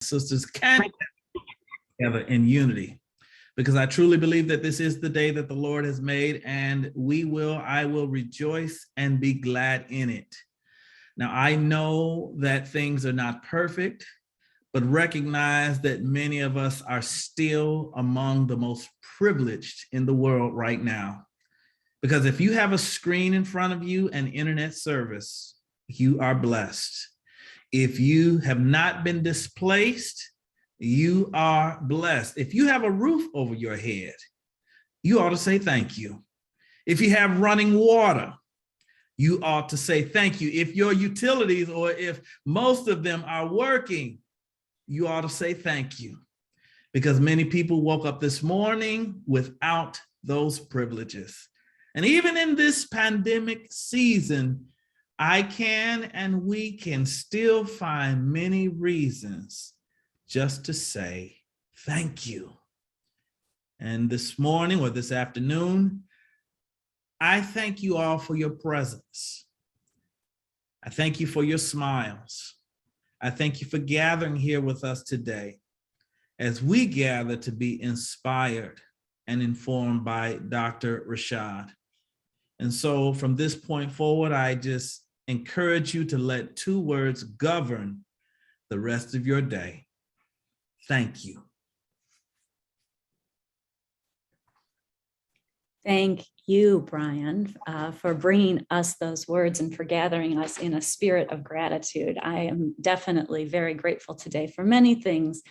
sisters can together in unity, because I truly believe that this is the day that the Lord has made, and I will rejoice and be glad in it. Now, I know that things are not perfect, but recognize that many of us are still among the most privileged in the world right now. Because if you have a screen in front of you and internet service, you are blessed. If you have not been displaced, you are blessed. If you have a roof over your head, you ought to say thank you. If you have running water, you ought to say thank you. If your utilities, or if most of them are working, you ought to say thank you. Because many people woke up this morning without those privileges. And even in this pandemic season, I can and we can still find many reasons just to say thank you. And this morning or this afternoon, I thank you all for your presence. I thank you for your smiles. I thank you for gathering here with us today as we gather to be inspired and informed by Dr. Rashad. And so from this point forward, I just encourage you to let two words govern the rest of your day. Thank you. Thank you, Brian, for bringing us those words and for gathering us in a spirit of gratitude. I am definitely very grateful today for many things,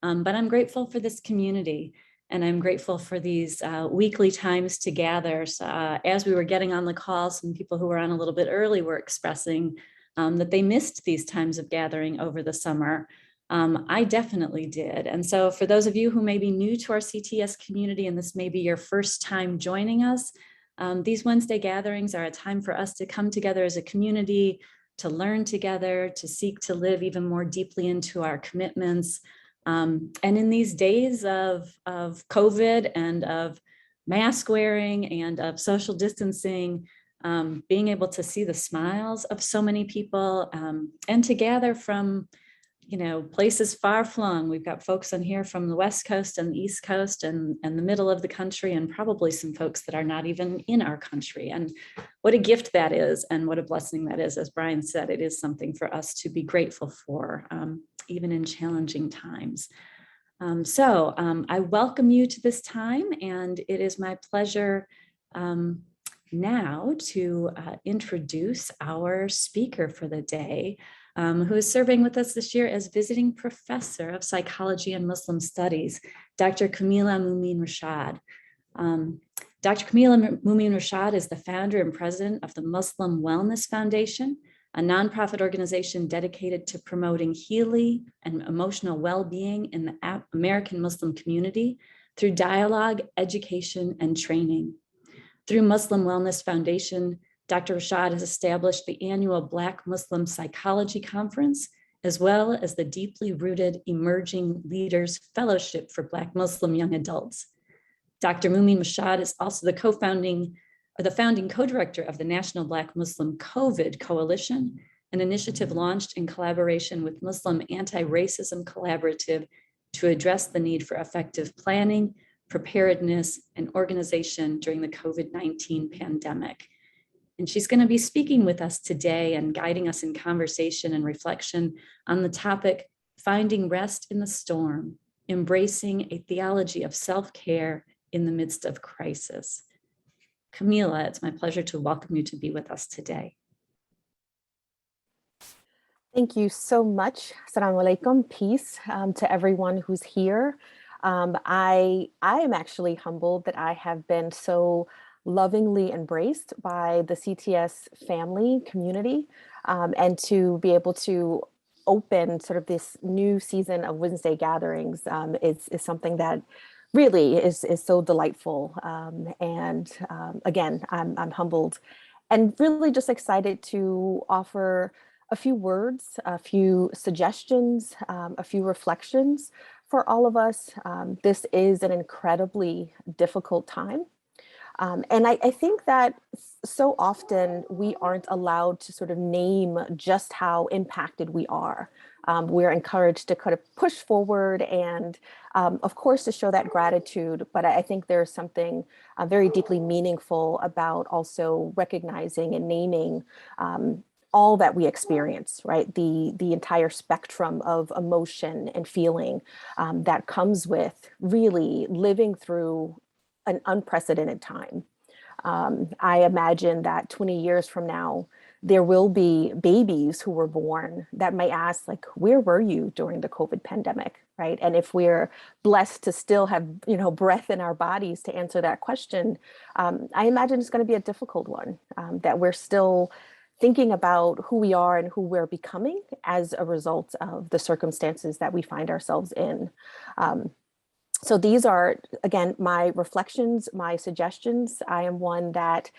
but I'm grateful for this community, and I'm grateful for these weekly times to gather. So, as we were getting on the call, some people who were on a little bit early were expressing that they missed these times of gathering over the summer. I definitely did. And so for those of you who may be new to our CTS community, and this may be your first time joining us, these Wednesday gatherings are a time for us to come together as a community, to learn together, to seek to live even more deeply into our commitments. And in these days of COVID and of mask wearing and of social distancing, being able to see the smiles of so many people and to gather from places far flung. We've got folks on here from the West Coast and the East Coast and the middle of the country, and probably some folks that are not even in our country. And what a gift that is, and what a blessing that is. As Brian said, it is something for us to be grateful for, even in challenging times. So I welcome you to this time, and it is my pleasure now to introduce our speaker for the day, who is serving with us this year as visiting professor of psychology and Muslim studies, Dr. Kameelah Mu'Min Rashad. Dr. Kameelah Mu'Min Rashad is the founder and president of the Muslim Wellness Foundation, a nonprofit organization dedicated to promoting healing and emotional well-being in the American Muslim community through dialogue, education, and training. Through Muslim Wellness Foundation, Dr. Rashad has established the annual Black Muslim Psychology Conference, as well as the deeply rooted Emerging Leaders Fellowship for Black Muslim young adults. Dr. Mu'Min Rashad is also the founding co-director of the National Black Muslim COVID Coalition, an initiative launched in collaboration with Muslim Anti-Racism Collaborative to address the need for effective planning, preparedness, and organization during the COVID-19 pandemic. And she's going to be speaking with us today and guiding us in conversation and reflection on the topic, Finding Rest in the Storm, Embracing a Theology of Self-Care in the Midst of Crisis. Kameelah, it's my pleasure to welcome you to be with us today. Thank you so much. Assalamu alaikum, peace to everyone who's here. I am actually humbled that I have been so lovingly embraced by the CTS family community, and to be able to open sort of this new season of Wednesday gatherings is something that really is so delightful. Again, I'm humbled and really just excited to offer a few words, a few suggestions, a few reflections for all of us. This is an incredibly difficult time. And I think that so often we aren't allowed to sort of name just how impacted we are We're encouraged to kind of push forward and, of course, to show that gratitude. But I think there's something very deeply meaningful about also recognizing and naming all that we experience, right? The entire spectrum of emotion and feeling that comes with really living through an unprecedented time. I imagine that 20 years from now, there will be babies who were born that may ask, like, where were you during the COVID pandemic, right? And if we're blessed to still have, breath in our bodies to answer that question, I imagine it's going to be a difficult one, that we're still thinking about who we are and who we're becoming as a result of the circumstances that we find ourselves in. So these are, again, my reflections, my suggestions. I am one that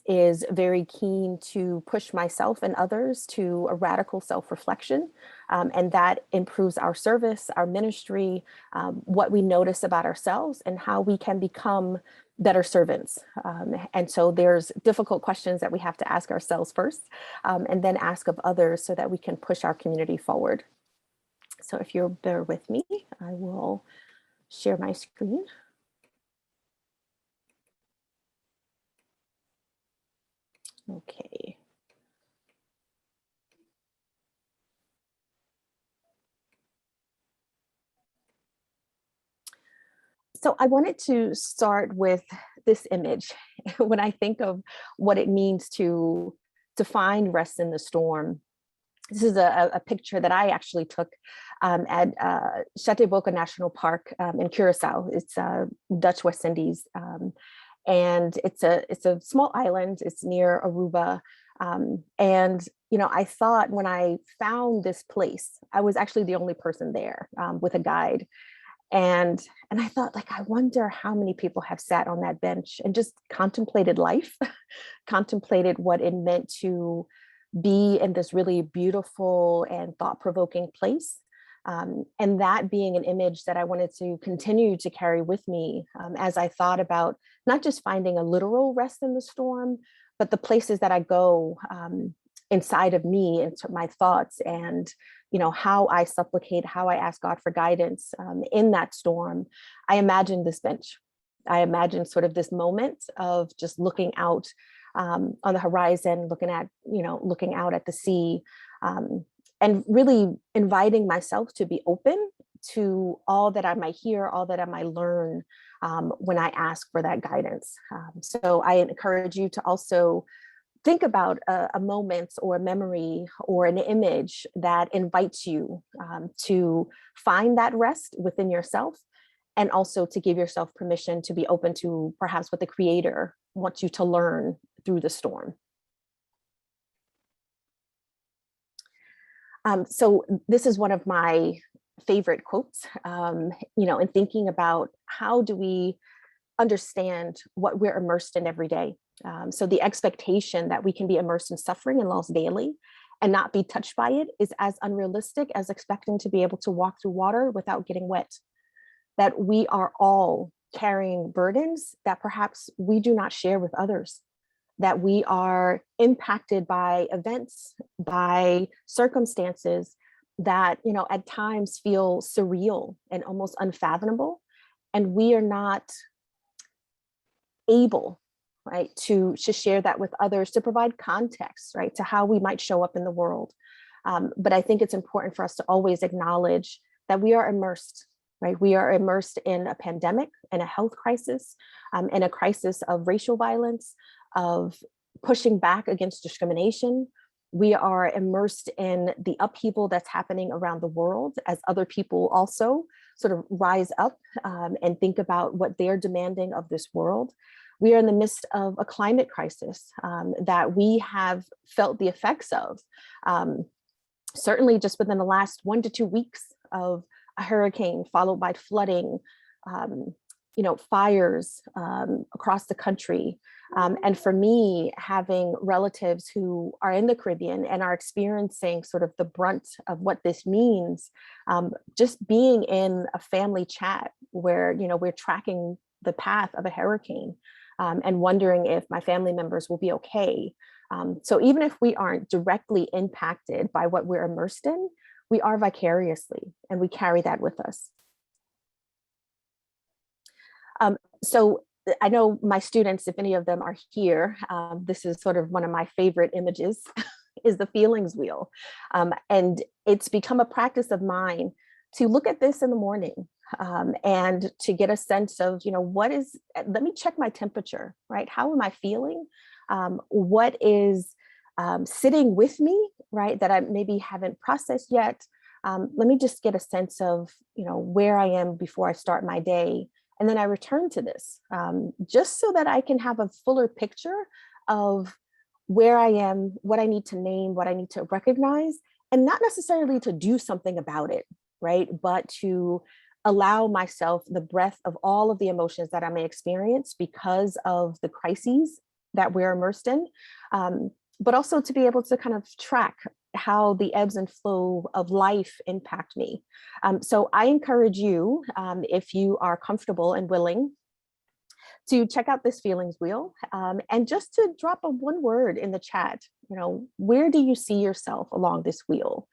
is very keen to push myself and others to a radical self-reflection, and that improves our service, our ministry, what we notice about ourselves, and how we can become better servants. And so there's difficult questions that we have to ask ourselves first, and then ask of others so that we can push our community forward. So if you'll bear with me, I will share my screen. Okay. So I wanted to start with this image. When I think of what it means to find rest in the storm, this is a picture that I actually took at Chateboca National Park in Curacao. It's Dutch West Indies. And it's a small island. It's near Aruba. And, I thought when I found this place, I was actually the only person there with a guide. And I thought, like, I wonder how many people have sat on that bench and just contemplated life, contemplated what it meant to be in this really beautiful and thought-provoking place. And that being an image that I wanted to continue to carry with me as I thought about not just finding a literal rest in the storm, but the places that I go inside of me, into my thoughts, and how I supplicate, how I ask God for guidance in that storm. I imagine this bench. I imagine sort of this moment of just looking out on the horizon, looking out at the sea, and really inviting myself to be open to all that I might hear, all that I might learn when I ask for that guidance. So I encourage you to also think about a moment or a memory or an image that invites you to find that rest within yourself, and also to give yourself permission to be open to perhaps what the Creator wants you to learn through the storm. So this is one of my favorite quotes, in thinking about how do we understand what we're immersed in every day. So the expectation that we can be immersed in suffering and loss daily and not be touched by it is as unrealistic as expecting to be able to walk through water without getting wet. That we are all carrying burdens that perhaps we do not share with others, that we are impacted by events, by circumstances that, at times feel surreal and almost unfathomable. And we are not able, right, to share that with others, to provide context, right, to how we might show up in the world. But I think it's important for us to always acknowledge that we are immersed, right? We are immersed in a pandemic, in a health crisis, in a crisis of racial violence, of pushing back against discrimination. We are immersed in the upheaval that's happening around the world as other people also sort of rise up and think about what they're demanding of this world. We are in the midst of a climate crisis that we have felt the effects of, certainly just within the last 1 to 2 weeks, of a hurricane followed by flooding, fires across the country. And for me, having relatives who are in the Caribbean and are experiencing sort of the brunt of what this means, just being in a family chat where, we're tracking the path of a hurricane and wondering if my family members will be okay. So even if we aren't directly impacted by what we're immersed in, we are vicariously, and we carry that with us. So I know my students, if any of them are here, this is sort of one of my favorite images, is the feelings wheel. And it's become a practice of mine to look at this in the morning and to get a sense of, let me check my temperature, right? How am I feeling? What is sitting with me, right? That I maybe haven't processed yet. Let me just get a sense of, where I am before I start my day. And then I return to this just so that I can have a fuller picture of where I am, what I need to name, what I need to recognize, and not necessarily to do something about it, right? But to allow myself the breadth of all of the emotions that I may experience because of the crises that we're immersed in, but also to be able to kind of track how the ebbs and flow of life impact me. So I encourage you, if you are comfortable and willing, to check out this feelings wheel and just to drop one word in the chat. Where do you see yourself along this wheel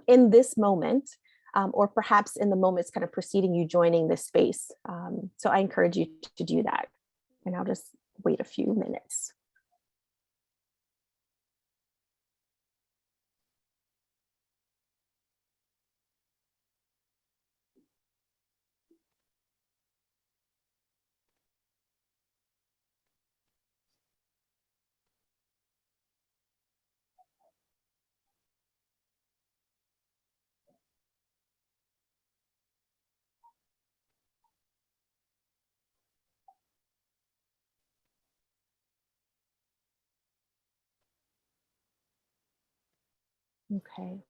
in this moment, or perhaps in the moments kind of preceding you joining this space? So I encourage you to do that, and I'll just wait a few minutes. Okay.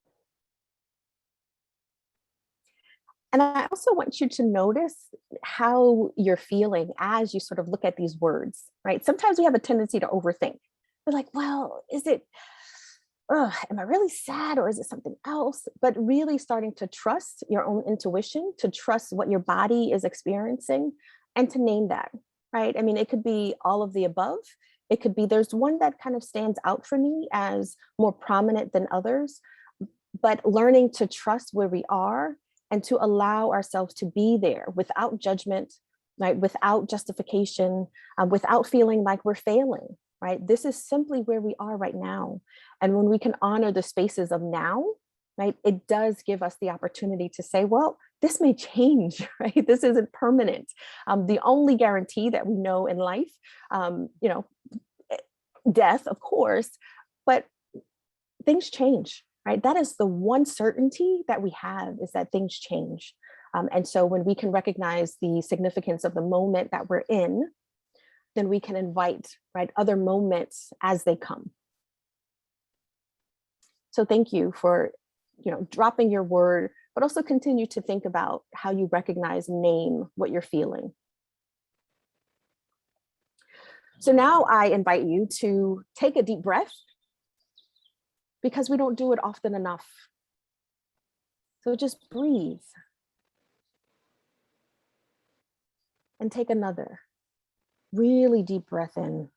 And I also want you to notice how you're feeling as you sort of look at these words, right? Sometimes we have a tendency to overthink. We're like, well, am I really sad, or is it something else? But really starting to trust your own intuition, to trust what your body is experiencing, and to name that, right? I mean, it could be all of the above. It could be, there's one that kind of stands out for me as more prominent than others, but learning to trust where we are and to allow ourselves to be there without judgment, right? Without justification, without feeling like we're failing, right? This is simply where we are right now. And when we can honor the spaces of now, right, it does give us the opportunity to say, well, this may change, right? This isn't permanent. The only guarantee that we know in life, death, of course, but things change, right? That is the one certainty that we have, is that things change. And so when we can recognize the significance of the moment that we're in, then we can invite, right, other moments as they come. So thank you for, dropping your word, but also continue to think about how you recognize, name what you're feeling. So now I invite you to take a deep breath, because we don't do it often enough. So just breathe and take another really deep breath in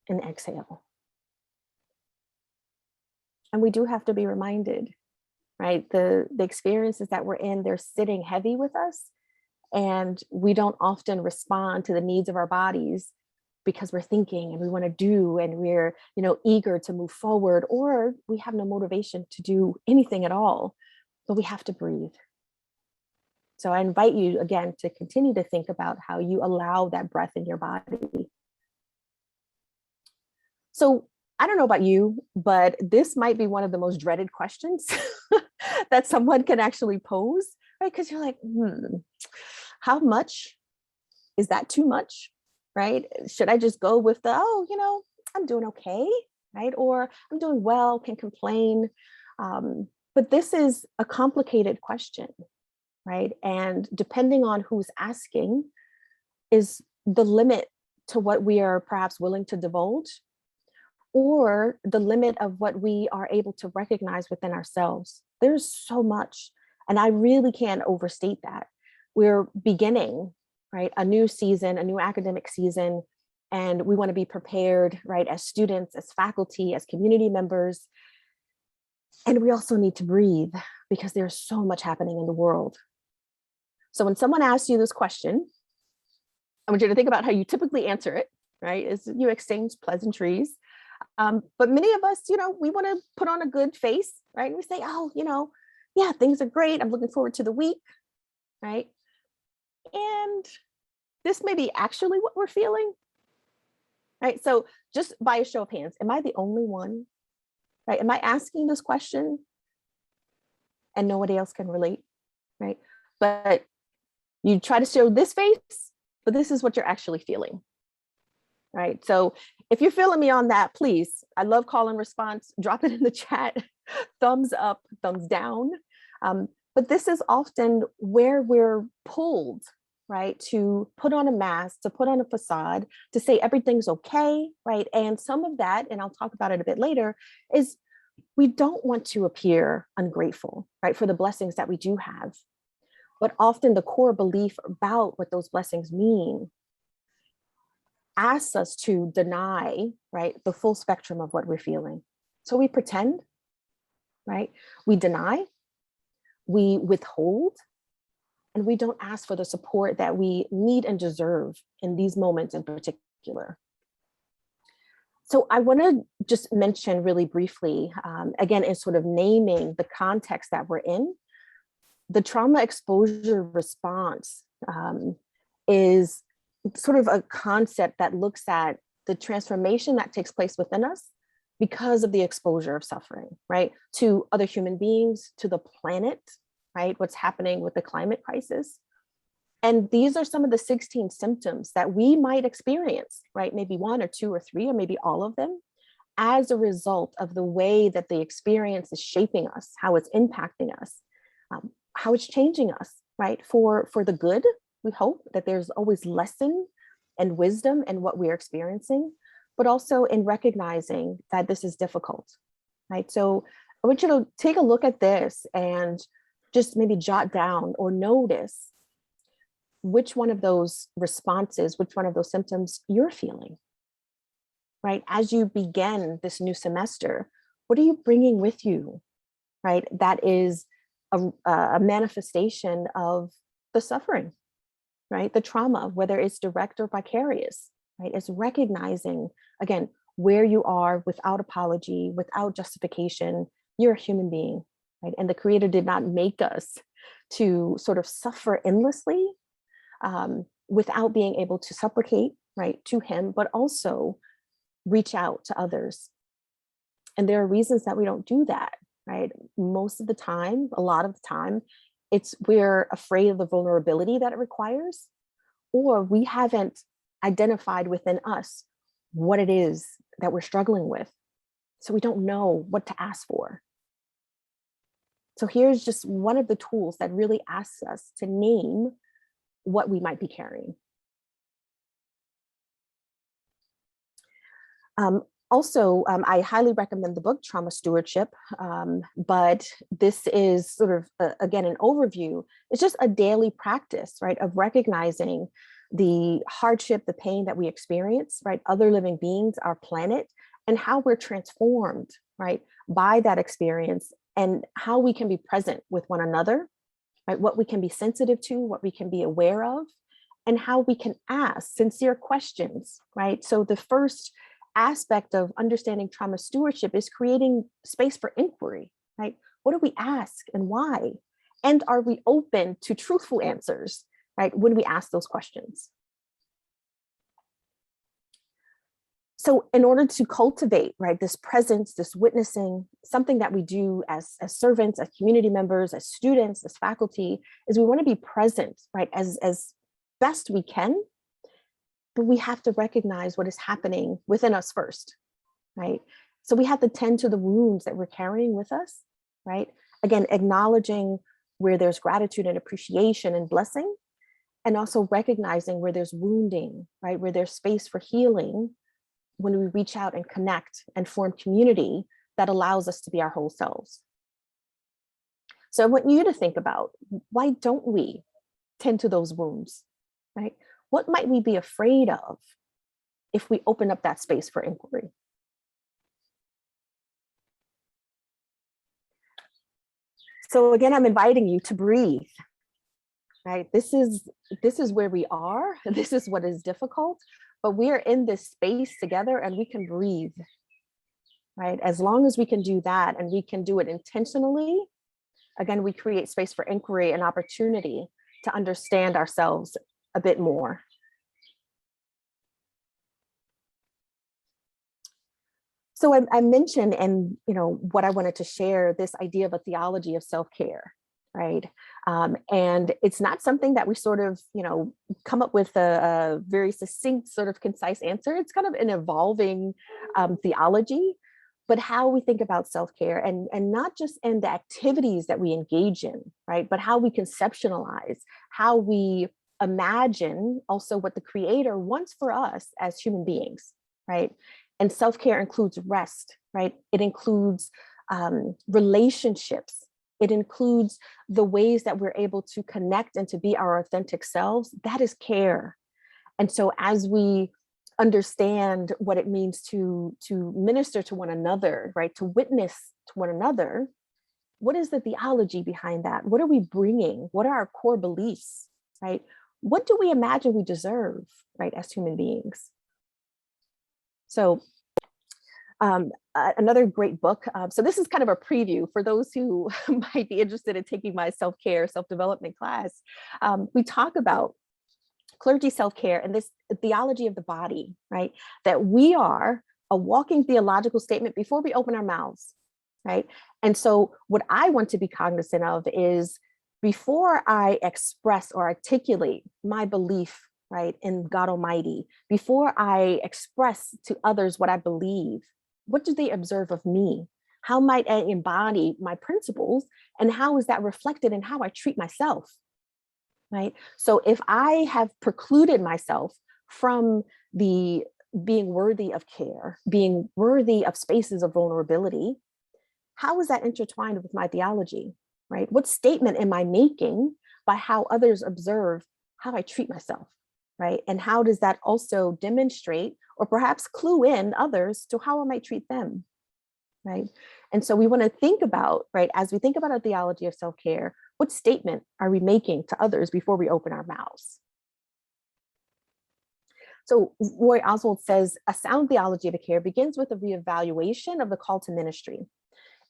and exhale. And we do have to be reminded, right? The experiences that we're in, they're sitting heavy with us, and we don't often respond to the needs of our bodies because we're thinking and we want to do, and we're, eager to move forward, or we have no motivation to do anything at all, but we have to breathe. So I invite you again to continue to think about how you allow that breath in your body. So I don't know about you, but this might be one of the most dreaded questions that someone can actually pose, right? Because you're like, how much? Is that too much? Right? Should I just go with the, I'm doing okay, right? Or I'm doing well, can complain. But this is a complicated question, right? And depending on who's asking is the limit to what we are perhaps willing to divulge, or the limit of what we are able to recognize within ourselves. There's so much, and I really can't overstate that. We're beginning, right, a new season, a new academic season, and we want to be prepared, right, as students, as faculty, as community members. And we also need to breathe because there's so much happening in the world. So when someone asks you this question, I want you to think about how you typically answer it, right? Is you exchange pleasantries. But many of us, we want to put on a good face, right? And we say, oh, yeah, things are great. I'm looking forward to the week, right? And this may be actually what we're feeling, right? So just by a show of hands, am I the only one, right? Am I asking this question and nobody else can relate, right? But you try to show this face, but this is what you're actually feeling, right? So if you're feeling me on that, please, I love call and response, drop it in the chat, thumbs up, thumbs down. But this is often where we're pulled, right? To put on a mask, to put on a facade, to say everything's okay, right? And some of that, and I'll talk about it a bit later, is we don't want to appear ungrateful, right? For the blessings that we do have. But often the core belief about what those blessings mean asks us to deny, right, the full spectrum of what we're feeling. So we pretend, right? We deny, we withhold, and we don't ask for the support that we need and deserve in these moments in particular. So I want to just mention really briefly, again, in sort of naming the context that we're in, the trauma exposure response is sort of a concept that looks at the transformation that takes place within us because of the exposure of suffering, right? To other human beings, to the planet, right? What's happening with the climate crisis. And these are some of the 16 symptoms that we might experience, right? Maybe one or two or three, or maybe all of them, as a result of the way that the experience is shaping us, how it's impacting us, how it's changing us, right? For the good. We hope that there's always lesson and wisdom in what we're experiencing, but also in recognizing that this is difficult, right? So I want you to take a look at this and just maybe jot down or notice which one of those responses, which one of those symptoms you're feeling, right? As you begin this new semester, what are you bringing with you, right? That is a manifestation of the suffering, right? The trauma, whether it's direct or vicarious, right? It's recognizing, again, where you are without apology, without justification. You're a human being, right? And the Creator did not make us to sort of suffer endlessly without being able to supplicate, right, to Him, but also reach out to others. And there are reasons that we don't do that, right? Most of the time, a lot of the time, we're afraid of the vulnerability that it requires, or we haven't identified within us what it is that we're struggling with. So we don't know what to ask for. So here's just one of the tools that really asks us to name what we might be carrying. I highly recommend the book Trauma Stewardship, but this is sort of, again, an overview. It's just a daily practice, right, of recognizing the hardship, the pain that we experience, right, other living beings, our planet, and how we're transformed, right, by that experience, and how we can be present with one another, right, what we can be sensitive to, what we can be aware of, and how we can ask sincere questions, right? So the first aspect of understanding trauma stewardship is creating space for inquiry, right? What do we ask and why? And are we open to truthful answers, right, when we ask those questions? So in order to cultivate, right, this presence, this witnessing, something that we do as servants, as community members, as students, as faculty, is we want to be present, right, as best we can. But we have to recognize what is happening within us first, right? So we have to tend to the wounds that we're carrying with us, right? Again, acknowledging where there's gratitude and appreciation and blessing, and also recognizing where there's wounding, right? Where there's space for healing when we reach out and connect and form community that allows us to be our whole selves. So I want you to think about, why don't we tend to those wounds, right? What might we be afraid of if we open up that space for inquiry? So again, I'm inviting you to breathe, right? This is where we are. This is what is difficult, but we are in this space together and we can breathe, right? As long as we can do that and we can do it intentionally, again, we create space for inquiry and opportunity to understand ourselves a bit more. So I mentioned, and what I wanted to share, this idea of a theology of self-care, right? And it's not something that we sort of, come up with a very succinct, sort of concise answer. It's kind of an evolving theology, but how we think about self-care and not just in the activities that we engage in, right? But how we conceptualize, how we imagine also what the Creator wants for us as human beings, right? And self-care includes rest, right? It includes relationships. It includes the ways that we're able to connect and to be our authentic selves. That is care. And so as we understand what it means to minister to one another, right? To witness to one another, what is the theology behind that? What are we bringing? What are our core beliefs, right? What do we imagine we deserve, right, as human beings? So another great book. So this is kind of a preview for those who might be interested in taking my self-care, self-development class. We talk about clergy self-care and this theology of the body, right? That we are a walking theological statement before we open our mouths, right? And so what I want to be cognizant of is before I express or articulate my belief, right, in God Almighty, before I express to others what I believe, what do they observe of me? How might I embody my principles? And how is that reflected in how I treat myself, right? So if I have precluded myself from the being worthy of care, being worthy of spaces of vulnerability, how is that intertwined with my theology, right? What statement am I making by how others observe how I treat myself, right? And how does that also demonstrate or perhaps clue in others to how I might treat them, right? And so we want to think about, right, as we think about a theology of self-care, what statement are we making to others before we open our mouths? So Roy Oswald says, a sound theology of care begins with a reevaluation of the call to ministry.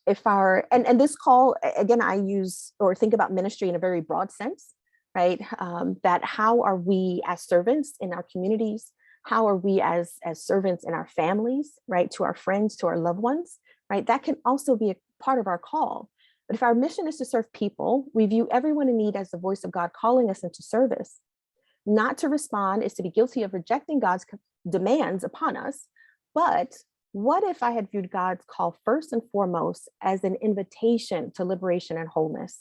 If our, and this call, again, I use or think about ministry in a very broad sense, right? That how are we as servants in our communities? How are we as servants in our families, right? To our friends, to our loved ones, right? That can also be a part of our call. But if our mission is to serve people, we view everyone in need as the voice of God calling us into service. Not to respond is to be guilty of rejecting God's demands upon us. But what if I had viewed God's call first and foremost as an invitation to liberation and wholeness?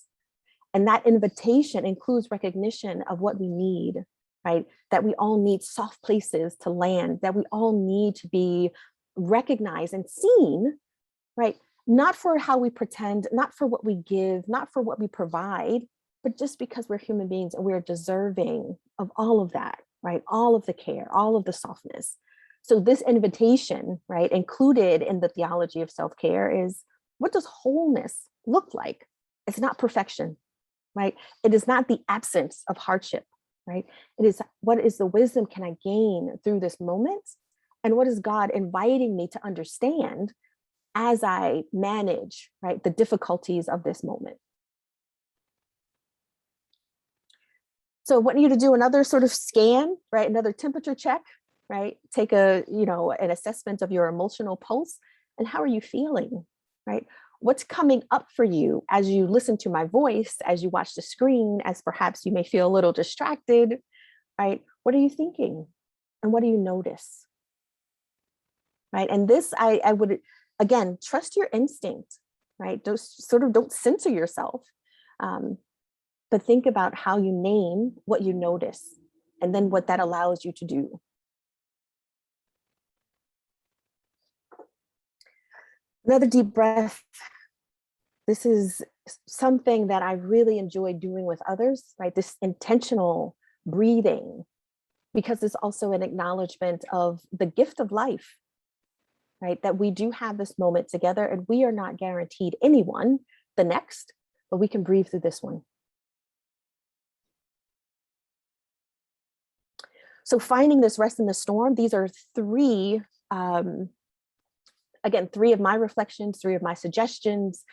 And that invitation includes recognition of what we need, right? That we all need soft places to land, that we all need to be recognized and seen, right? Not for how we pretend, not for what we give, not for what we provide, but just because we're human beings and we're deserving of all of that, right? All of the care, all of the softness. So this invitation, right, included in the theology of self-care is, what does wholeness look like? It's not perfection, right? It is not the absence of hardship, right? It is, what is the wisdom can I gain through this moment? And what is God inviting me to understand as I manage, right, the difficulties of this moment? So I want you to do another sort of scan, right? Another temperature check, right? Take a, an assessment of your emotional pulse and how are you feeling, right? What's coming up for you as you listen to my voice, as you watch the screen, as perhaps you may feel a little distracted, right? What are you thinking? And what do you notice? Right? And this, I would, again, trust your instinct, right? Don't censor yourself, but think about how you name what you notice and then what that allows you to do. Another deep breath. This is something that I really enjoy doing with others, right? This intentional breathing, because it's also an acknowledgement of the gift of life, right? That we do have this moment together and we are not guaranteed anyone the next, but we can breathe through this one. So finding this rest in the storm, these are three, again, three of my reflections, three of my suggestions,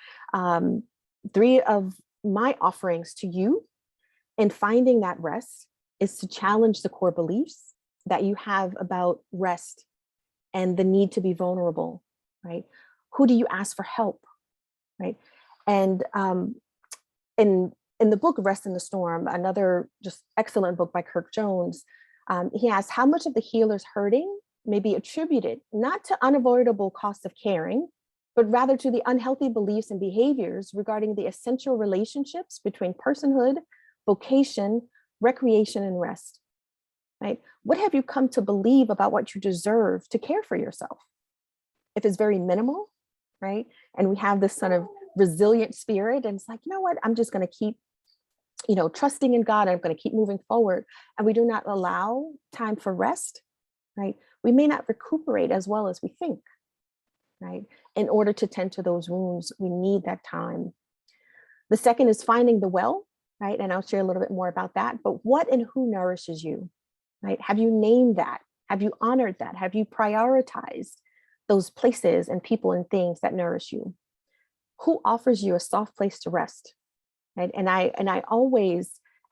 three of my offerings to you. And finding that rest is to challenge the core beliefs that you have about rest and the need to be vulnerable, right? Who do you ask for help, right? And in the book Rest in the Storm, another just excellent book by Kirk Jones, he asks how much of the healer's hurting may be attributed not to unavoidable costs of caring, but rather to the unhealthy beliefs and behaviors regarding the essential relationships between personhood, vocation, recreation, and rest, right? What have you come to believe about what you deserve to care for yourself? If it's very minimal, right? And we have this sort of resilient spirit, and it's like, you know what, I'm just going to keep, trusting in God. I'm going to keep moving forward. And we do not allow time for rest, right? We may not recuperate as well as we think, right? In order to tend to those wounds, we need that time. The second is finding the well, right? And I'll share a little bit more about that. But what and who nourishes you, right? Have you named that? Have you honored that? Have you prioritized those places and people and things that nourish you? Who offers you a soft place to rest, right? And I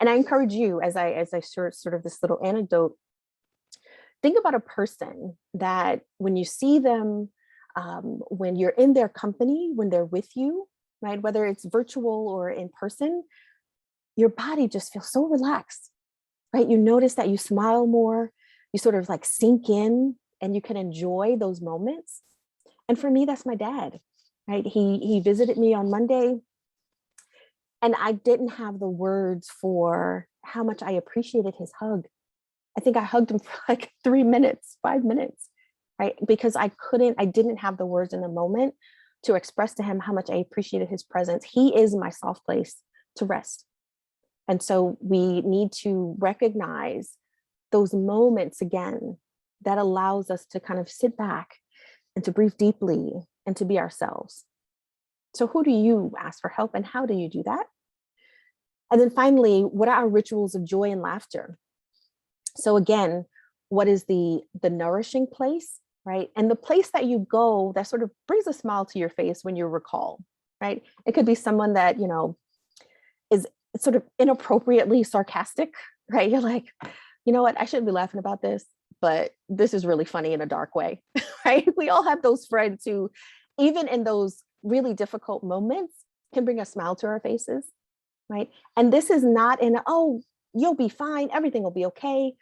encourage you, as I share sort of this little anecdote, think about a person that when you see them, when you're in their company, when they're with you, right? Whether it's virtual or in person, your body just feels so relaxed, right? You notice that you smile more, you sort of like sink in and you can enjoy those moments. And for me, that's my dad, right? He visited me on Monday, and I didn't have the words for how much I appreciated his hug. I think I hugged him for like 3 minutes, 5 minutes, right? Because I didn't have the words in the moment to express to him how much I appreciated his presence. He is my soft place to rest. And so we need to recognize those moments again that allows us to kind of sit back and to breathe deeply and to be ourselves. So who do you ask for help and how do you do that? And then finally, what are our rituals of joy and laughter? So again, what is the nourishing place, right? And the place that you go that sort of brings a smile to your face when you recall, right? It could be someone that, is sort of inappropriately sarcastic, right? You're like, you know what, I shouldn't be laughing about this, but this is really funny in a dark way, right? We all have those friends who, even in those really difficult moments, can bring a smile to our faces, right? And this is not in, oh, you'll be fine, everything will be okay,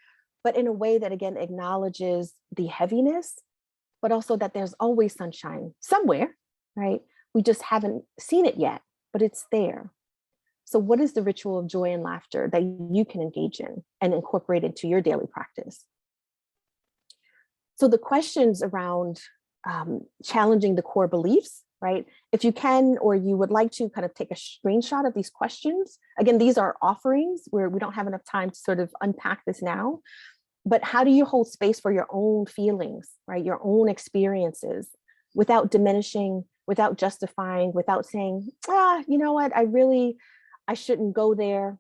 but in a way that, again, acknowledges the heaviness, but also that there's always sunshine somewhere, right? We just haven't seen it yet, but it's there. So what is the ritual of joy and laughter that you can engage in and incorporate into your daily practice? So the questions around challenging the core beliefs, right? If you can, or you would like to kind of take a screenshot of these questions. Again, these are offerings where we don't have enough time to sort of unpack this now, but how do you hold space for your own feelings, right? Your own experiences without diminishing, without justifying, without saying, you know what, I shouldn't go there,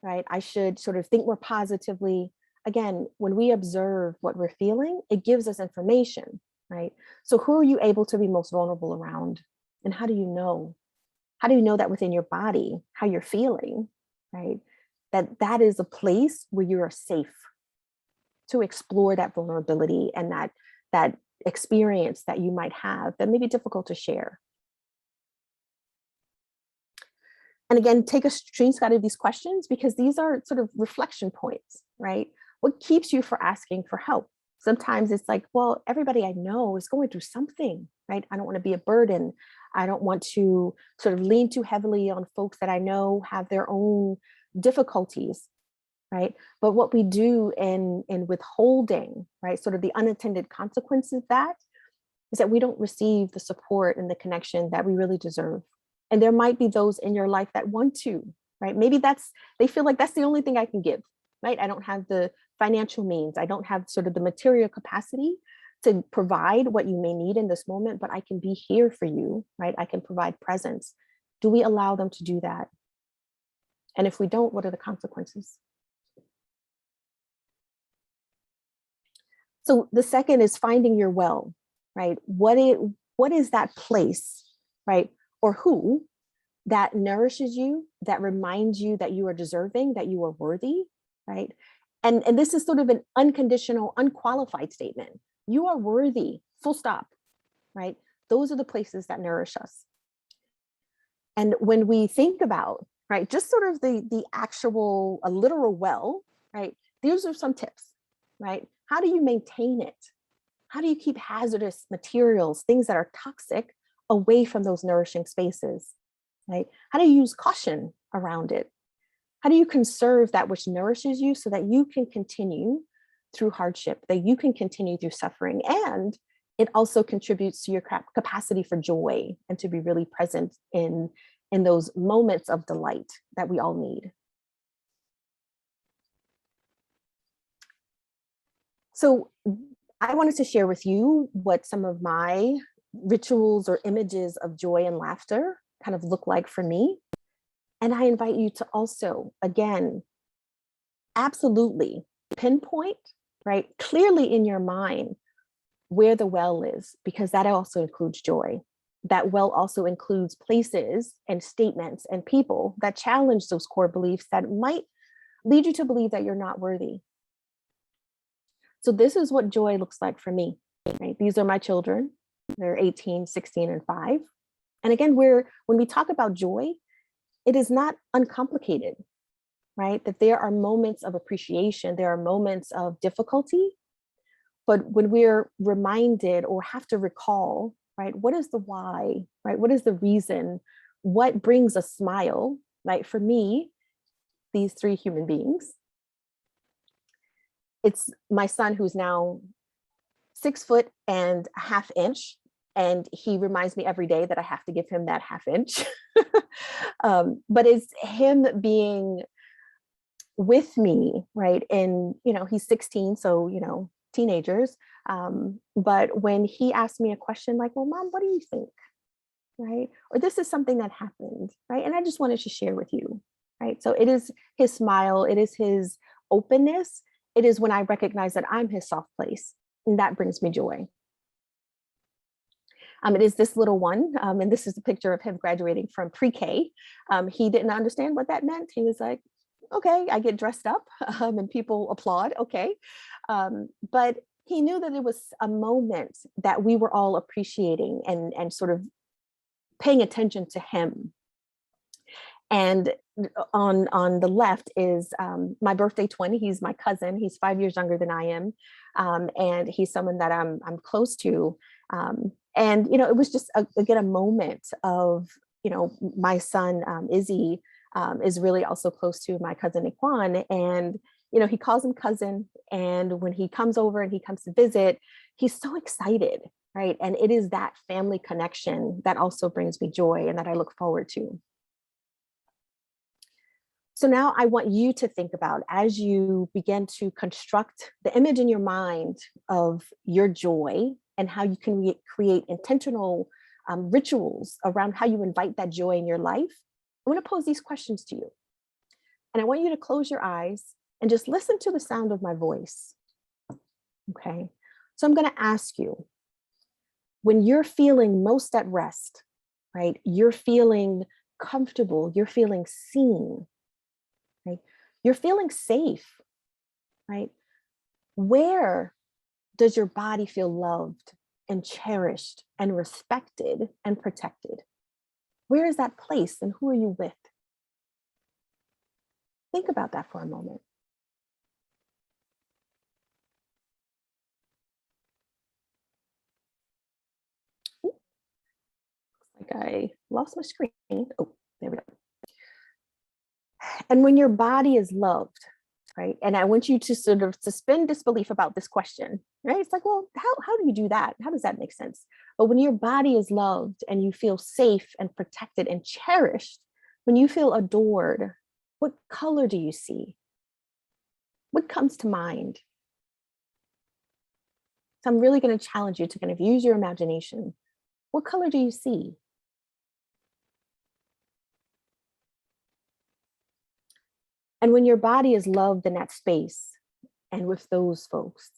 right? I should sort of think more positively. Again, when we observe what we're feeling, it gives us information, right? So who are you able to be most vulnerable around? And how do you know? How do you know that within your body, how you're feeling, right? That is a place where you are safe to explore that vulnerability and that experience that you might have that may be difficult to share. And again, take a screenshot of these questions because these are sort of reflection points, right? What keeps you from asking for help? Sometimes it's like, well, everybody I know is going through something, right? I don't want to be a burden. I don't want to sort of lean too heavily on folks that I know have their own difficulties, right? But what we do in withholding, right, sort of the unintended consequences of that is that we don't receive the support and the connection that we really deserve. And there might be those in your life that want to, right? Maybe they feel like that's the only thing I can give, right? I don't have the financial means. I don't have sort of the material capacity to provide what you may need in this moment, but I can be here for you, right? I can provide presence. Do we allow them to do that? And if we don't, what are the consequences? So the second is finding your well, right? What is that place, right? Or who that nourishes you, that reminds you that you are deserving, that you are worthy, right? And this is sort of an unconditional, unqualified statement. You are worthy, full stop, right? Those are the places that nourish us. And when we think about, right, just sort of the actual, a literal well, right? These are some tips, right? How do you maintain it? How do you keep hazardous materials, things that are toxic, away from those nourishing spaces, right? How do you use caution around it? How do you conserve that which nourishes you so that you can continue through hardship, that you can continue through suffering, and it also contributes to your capacity for joy and to be really present in those moments of delight that we all need. So I wanted to share with you what some of my rituals or images of joy and laughter kind of look like for me. And I invite you to also, again, absolutely pinpoint, right, clearly in your mind where the well is, because that also includes joy. That well also includes places and statements and people that challenge those core beliefs that might lead you to believe that you're not worthy. So this is what joy looks like for me, right? These are my children. They're 18, 16, and 5. And again, when we talk about joy, it is not uncomplicated, right? That there are moments of appreciation, there are moments of difficulty, but when we're reminded or have to recall, right, what is the why, right? What is the reason? What brings a smile, right? For me, these 3 human beings, it's my son who's now 6 foot and a half inch. And he reminds me every day that I have to give him that half inch. But it's him being with me, right? And, he's 16, so, teenagers. But when he asked me a question like, well, Mom, what do you think? Right? Or this is something that happened, right? And I just wanted to share with you, right? So it is his smile, it is his openness. It is when I recognize that I'm his soft place, and that brings me joy. It is this little one, and this is a picture of him graduating from pre-K. He didn't understand what that meant. He was like, okay, I get dressed up and people applaud, okay. But he knew that it was a moment that we were all appreciating and sort of paying attention to him. And on the left is my birthday twin. He's my cousin. He's 5 years younger than I am. And he's someone that I'm close to. And, it was just, again, a moment of, my son, Izzy, is really also close to my cousin, Iquan. And, he calls him cousin. And when he comes over and he comes to visit, he's so excited, right? And it is that family connection that also brings me joy and that I look forward to. So now I want you to think about, as you begin to construct the image in your mind of your joy and how you can create intentional rituals around how you invite that joy in your life, I want to pose these questions to you. And I want you to close your eyes and just listen to the sound of my voice. Okay. So I'm going to ask you, when you're feeling most at rest, right? You're feeling comfortable, you're feeling seen, right? You're feeling safe, right? Where does your body feel loved and cherished and respected and protected? Where is that place and who are you with? Think about that for a moment. Ooh, looks like I lost my screen. Oh, there we go. And when your body is loved, right? And I want you to sort of suspend disbelief about this question, right? It's like, well, how do you do that? How does that make sense? But when your body is loved and you feel safe and protected and cherished, when you feel adored, what color do you see? What comes to mind? So I'm really going to challenge you to kind of use your imagination. What color do you see? And when your body is loved in that space and with those folks,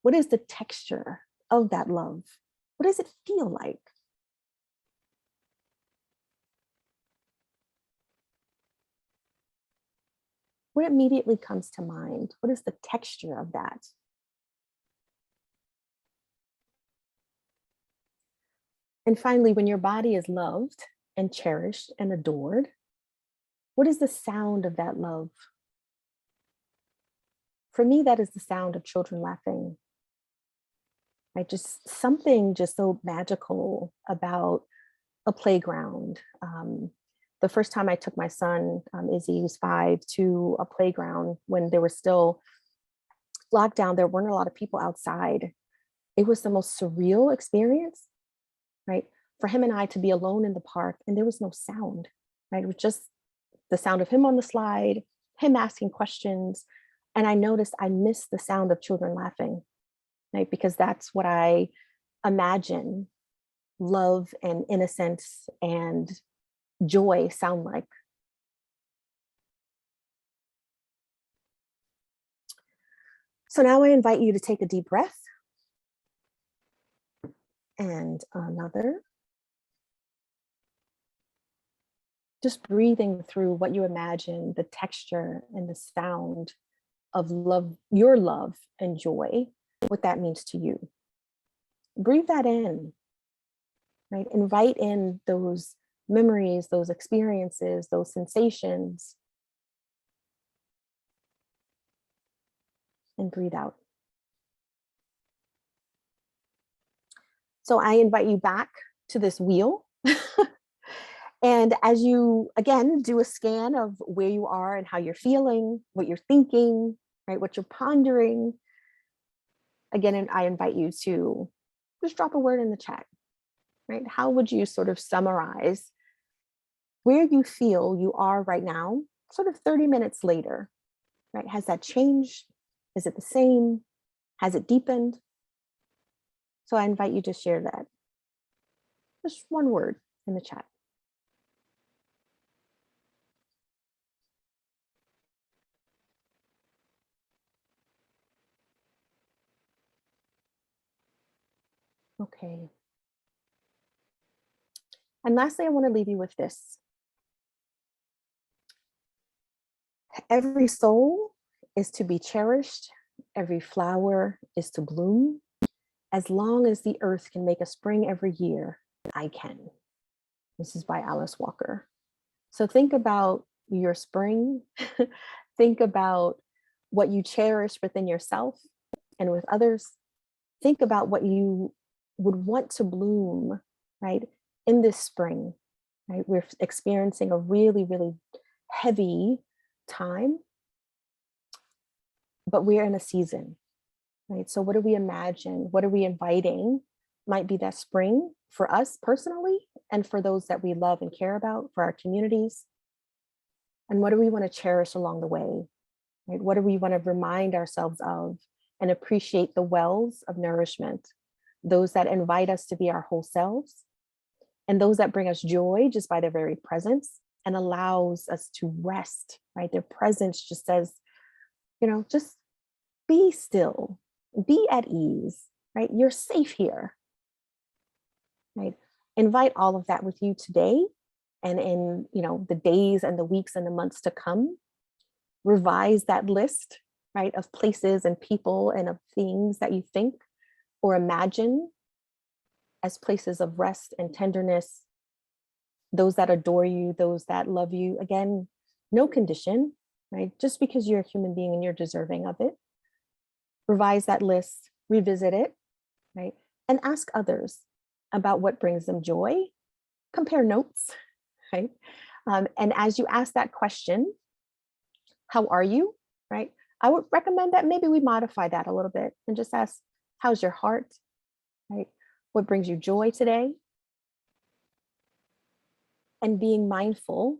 what is the texture of that love? What does it feel like? What immediately comes to mind? What is the texture of that? And finally, when your body is loved and cherished and adored, what is the sound of that love? For me, that is the sound of children laughing. Right? Just something just so magical about a playground. The first time I took my son, Izzy, who's 5, to a playground when there was still lockdown, there weren't a lot of people outside. It was the most surreal experience, right? For him and I to be alone in the park and there was no sound, right? It was just the sound of him on the slide, him asking questions. And I noticed I missed the sound of children laughing, right? Because that's what I imagine love and innocence and joy sound like. So now I invite you to take a deep breath and another. Just breathing through what you imagine, the texture and the sound of love, your love and joy, what that means to you. Breathe that in, right? Invite in those memories, those experiences, those sensations. And breathe out. So I invite you back to this wheel. And as you, again, do a scan of where you are and how you're feeling, what you're thinking, right? What you're pondering. Again, and I invite you to just drop a word in the chat, right? How would you sort of summarize where you feel you are right now, sort of 30 minutes later, right? Has that changed? Is it the same? Has it deepened? So I invite you to share that. Just one word in the chat. Okay. And lastly, I want to leave you with this. Every soul is to be cherished. Every flower is to bloom. As long as the earth can make a spring every year, I can. This is by Alice Walker. So think about your spring. Think about what you cherish within yourself and with others. Think about what you would want to bloom, right, in this spring, right? We're experiencing a really, really heavy time, but we're in a season, right? So what do we imagine? What are we inviting might be that spring for us personally and for those that we love and care about, for our communities? And what do we want to cherish along the way, right? What do we want to remind ourselves of and appreciate the wells of nourishment, those that invite us to be our whole selves, and those that bring us joy just by their very presence and allows us to rest, right? Their presence just says, you know, just be still, be at ease, right? You're safe here, right? Invite all of that with you today and in, you know, the days and the weeks and the months to come. Revise that list, right, of places and people and of things that you think or imagine as places of rest and tenderness, those that adore you, those that love you. Again, no condition, right? Just because you're a human being and you're deserving of it. Revise that list, revisit it, right? And ask others about what brings them joy. Compare notes, right? And as you ask that question, how are you, right? I would recommend that maybe we modify that a little bit and just ask, how's your heart, right? What brings you joy today? And being mindful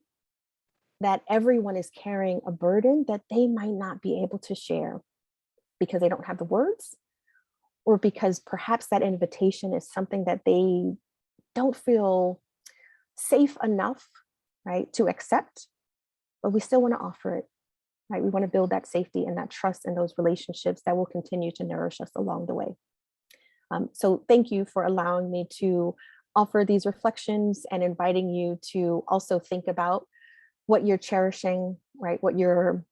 that everyone is carrying a burden that they might not be able to share because they don't have the words, or because perhaps that invitation is something that they don't feel safe enough, right, to accept, but we still want to offer it. right? We want to build that safety and that trust in those relationships that will continue to nourish us along the way. So thank you for allowing me to offer these reflections and inviting you to also think about what you're cherishing, right? What you're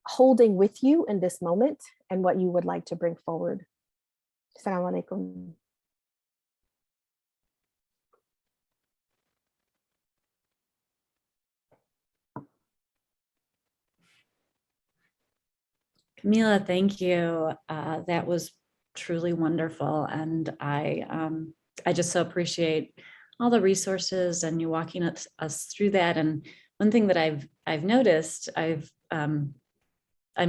holding with you in this moment and what you would like to bring forward. Assalamu alaikum. Kameelah, thank you. That was truly wonderful. And I just so appreciate all the resources and you walking us through that. And one thing that I've noticed, I'm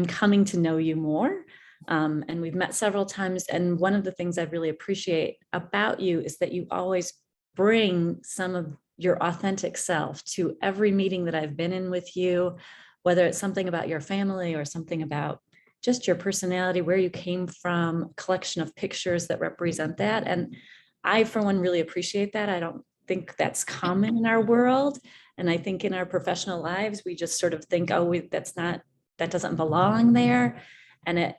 coming to know you more. And we've met several times. And one of the things I really appreciate about you is that you always bring some of your authentic self to every meeting that I've been in with you, whether it's something about your family or something about just your personality, where you came from, collection of pictures that represent that. And I, for one, really appreciate that. I don't think that's common in our world. And I think in our professional lives, we just sort of think, oh, that doesn't belong there. And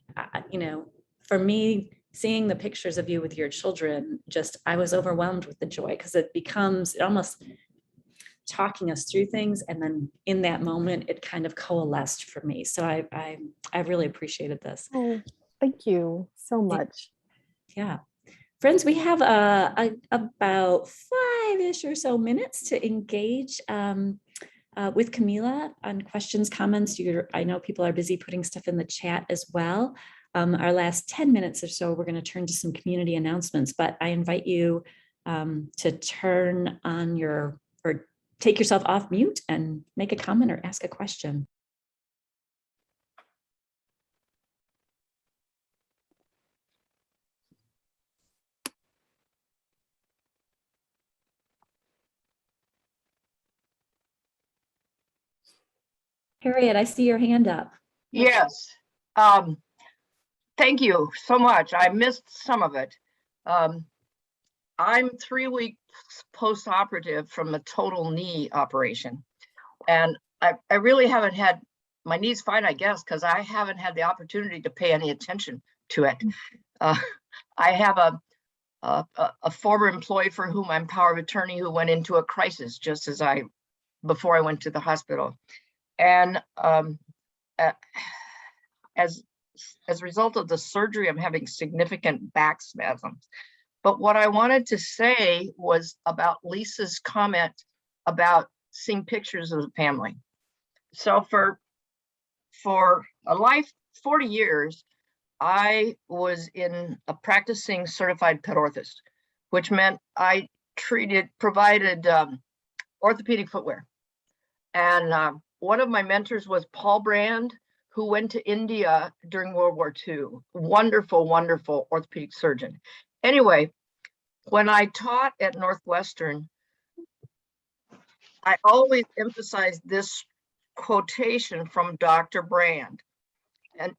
for me, seeing the pictures of you with your children, I was overwhelmed with the joy because it almost talking us through things. And then in that moment, it kind of coalesced for me. So I really appreciated this. Oh, thank you so much. Yeah. Friends, we have about 5-ish or so minutes to engage with Kameelah on questions, comments. I know people are busy putting stuff in the chat as well. Our last 10 minutes or so, we're going to turn to some community announcements, but I invite you to turn on or take yourself off mute and make a comment or ask a question. Harriet, I see your hand up. Yes. Thank you so much. I missed some of it. I'm 3 weeks post-operative from a total knee operation. And I really haven't had, my knee's fine, I guess, because I haven't had the opportunity to pay any attention to it. I have a former employee for whom I'm power of attorney who went into a crisis just before I went to the hospital. And as a result of the surgery, I'm having significant back spasms. But what I wanted to say was about Lisa's comment about seeing pictures of the family. So for a life, 40 years, I was in a practicing certified pet orthopedist, which meant I provided orthopedic footwear. And one of my mentors was Paul Brand, who went to India during World War II. Wonderful, wonderful orthopedic surgeon. Anyway, when I taught at Northwestern, I always emphasized this quotation from Dr. Brand.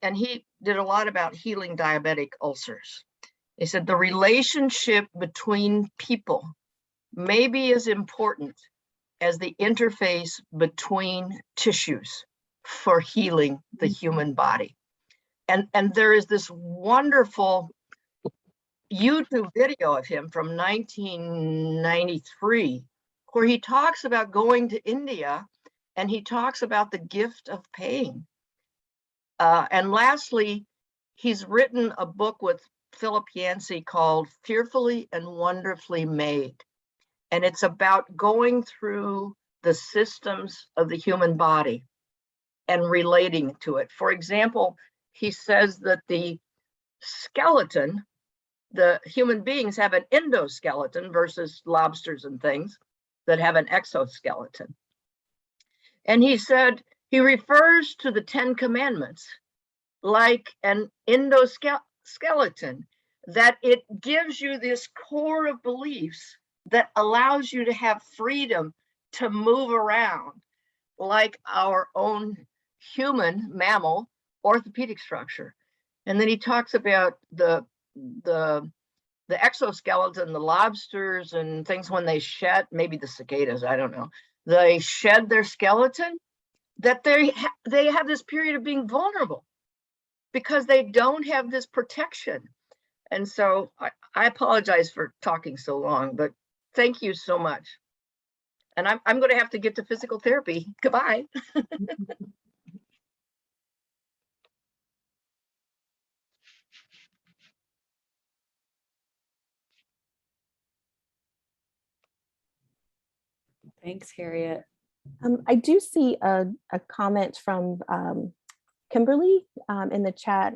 And he did a lot about healing diabetic ulcers. He said, the relationship between people may be as important as the interface between tissues for healing the human body. And there is this wonderful YouTube video of him from 1993, where he talks about going to India and he talks about the gift of pain. And lastly, he's written a book with Philip Yancey called Fearfully and Wonderfully Made. And it's about going through the systems of the human body and relating to it. For example, he says that the skeleton, the human beings have an endoskeleton versus lobsters and things that have an exoskeleton. And he said, he refers to the 10 Commandments like an endoskeleton, that it gives you this core of beliefs that allows you to have freedom to move around like our own human mammal orthopedic structure. And then he talks about the exoskeleton, the lobsters and things when they shed, maybe the cicadas, I don't know, they shed their skeleton. that they have this period of being vulnerable because they don't have this protection. And so I apologize for talking so long, but thank you so much. And I'm going to have to get to physical therapy. Goodbye. Thanks, Harriet. I do see a comment from Kimberly in the chat.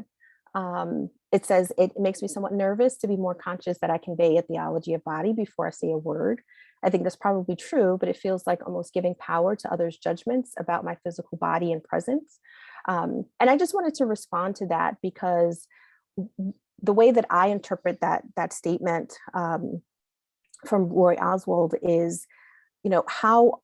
It says, it makes me somewhat nervous to be more conscious that I convey a theology of body before I say a word. I think that's probably true, but it feels like almost giving power to others' judgments about my physical body and presence. And I just wanted to respond to that because the way that I interpret that statement from Roy Oswald is, how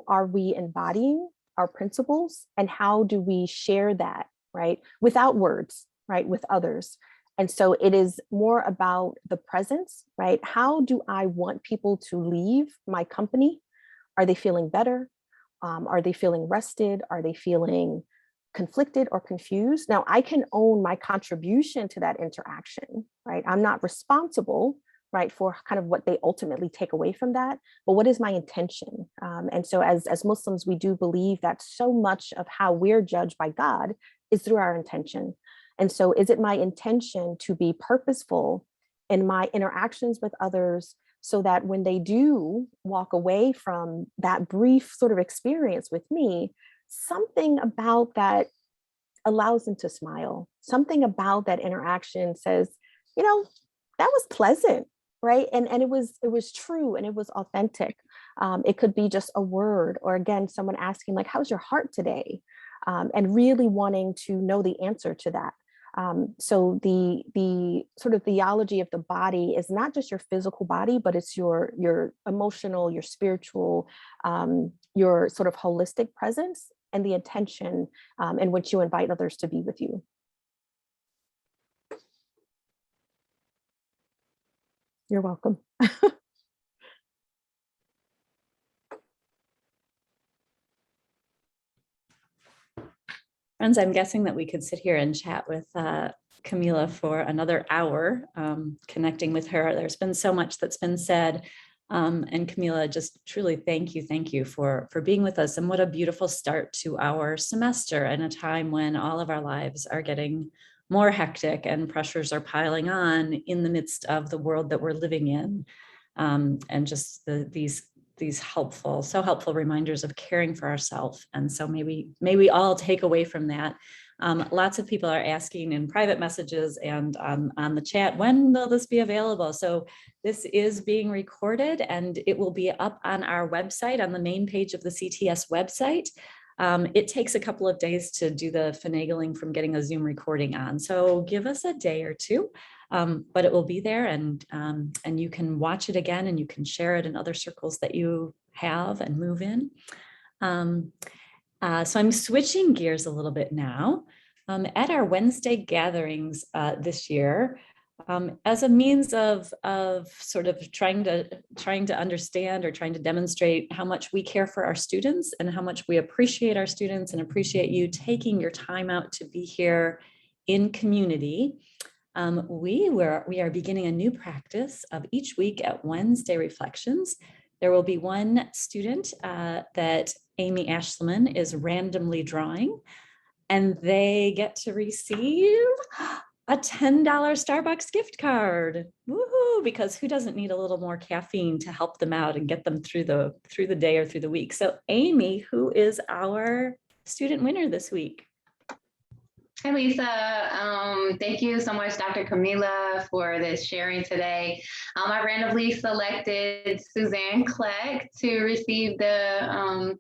are we embodying our principles, and how do we share that, right, without words, right, with others? And so it is more about the presence, right? How do I want people to leave my company? Are they feeling better? Are they feeling rested? Are they feeling conflicted or confused? Now, I can own my contribution to that interaction, right? I'm not responsible, right, for kind of what they ultimately take away from that, but what is my intention? And so as Muslims, we do believe that so much of how we're judged by God is through our intention. And so is it my intention to be purposeful in my interactions with others so that when they do walk away from that brief sort of experience with me, something about that allows them to smile, something about that interaction says, that was pleasant, right? And it was true and it was authentic. It could be just a word, or again, someone asking like, how's your heart today? And really wanting to know the answer to that. So the sort of theology of the body is not just your physical body, but it's your emotional, your spiritual, your sort of holistic presence and the intention in which you invite others to be with you. You're welcome. Friends, I'm guessing that we could sit here and chat with Kameelah for another hour, connecting with her. There's been so much that's been said. And Kameelah, just truly thank you for being with us. And what a beautiful start to our semester, and a time when all of our lives are getting more hectic and pressures are piling on in the midst of the world that we're living in. And just these so helpful reminders of caring for ourselves. And so may we all take away from that. Lots of people are asking in private messages and on the chat, when will this be available? So this is being recorded and it will be up on our website, on the main page of the CTS website. It takes a couple of days to do the finagling from getting a Zoom recording on. So give us a day or two, but it will be there, and you can watch it again, and you can share it in other circles that you have and move in. So I'm switching gears a little bit now. At our Wednesday gatherings this year, as a means of sort of trying to understand or trying to demonstrate how much we care for our students and how much we appreciate our students and appreciate you taking your time out to be here in community, we are beginning a new practice of each week at Wednesday Reflections. There will be one student that Amy Ashleman is randomly drawing, and they get to receive a $10 Starbucks gift card. Woohoo! Because who doesn't need a little more caffeine to help them out and get them through the day or through the week? So Amy, who is our student winner this week? Hi, Lisa. Thank you so much, Dr. Kameelah, for this sharing today. I randomly selected Suzanne Kleck to receive the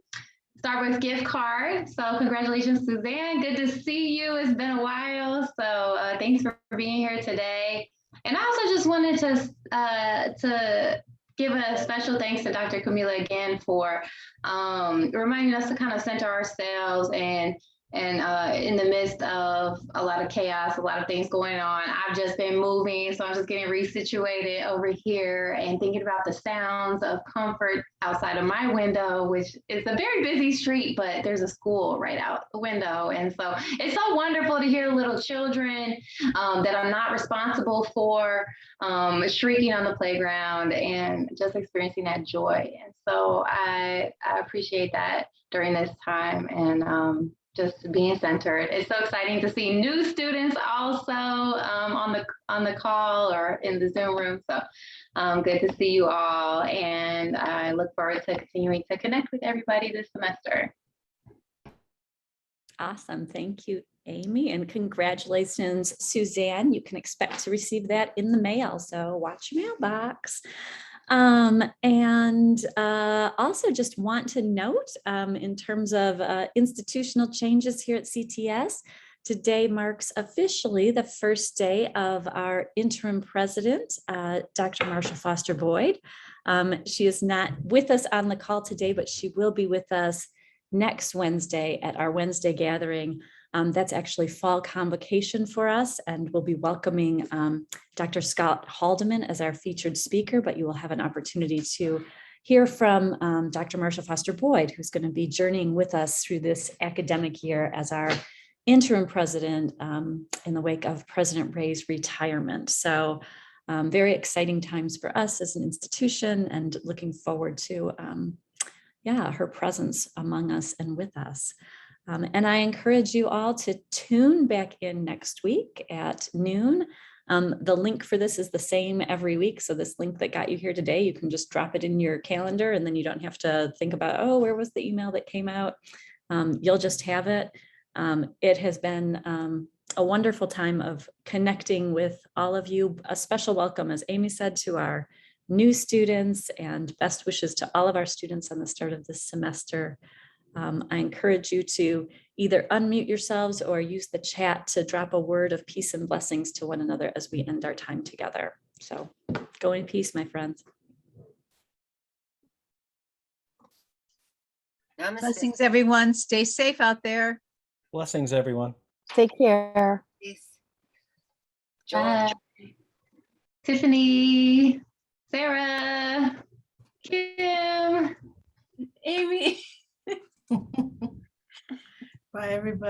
Starbucks gift card. So congratulations, Suzanne. Good to see you. It's been a while. So thanks for being here today. And I also just wanted to give a special thanks to Dr. Kameelah again for reminding us to kind of center ourselves and in the midst of a lot of chaos, a lot of things going on, I've just been moving. So I'm just getting resituated over here and thinking about the sounds of comfort outside of my window, which is a very busy street, but there's a school right out the window. And so it's so wonderful to hear little children that I'm not responsible for shrieking on the playground and just experiencing that joy. And so I appreciate that during this time, and just being centered. It's so exciting to see new students also on the call or in the Zoom room. So good to see you all, and I look forward to continuing to connect with everybody this semester. Awesome. Thank you, Amy, and congratulations, Suzanne. You can expect to receive that in the mail, so watch your mailbox. Also just want to note in terms of institutional changes here at CTS, today marks officially the first day of our interim president, Dr. Marsha Foster Boyd. She is not with us on the call today, but she will be with us next Wednesday at our Wednesday gathering. That's actually fall convocation for us, and we'll be welcoming Dr. Scott Haldeman as our featured speaker, but you will have an opportunity to hear from Dr. Marsha Foster Boyd, who's going to be journeying with us through this academic year as our interim president in the wake of President Ray's retirement. So very exciting times for us as an institution, and looking forward to her presence among us and with us. And I encourage you all to tune back in next week at noon. The link for this is the same every week. So this link that got you here today, you can just drop it in your calendar, and then you don't have to think about, oh, where was the email that came out? You'll just have it. It has been a wonderful time of connecting with all of you. A special welcome, as Amy said, to our new students, and best wishes to all of our students on the start of this semester. I encourage you to either unmute yourselves or use the chat to drop a word of peace and blessings to one another as we end our time together. So go in peace, my friends. Namaste. Blessings, everyone. Stay safe out there. Blessings, everyone. Take care. Peace. Bye. Tiffany, Sarah, Kim, Amy. Bye, everybody.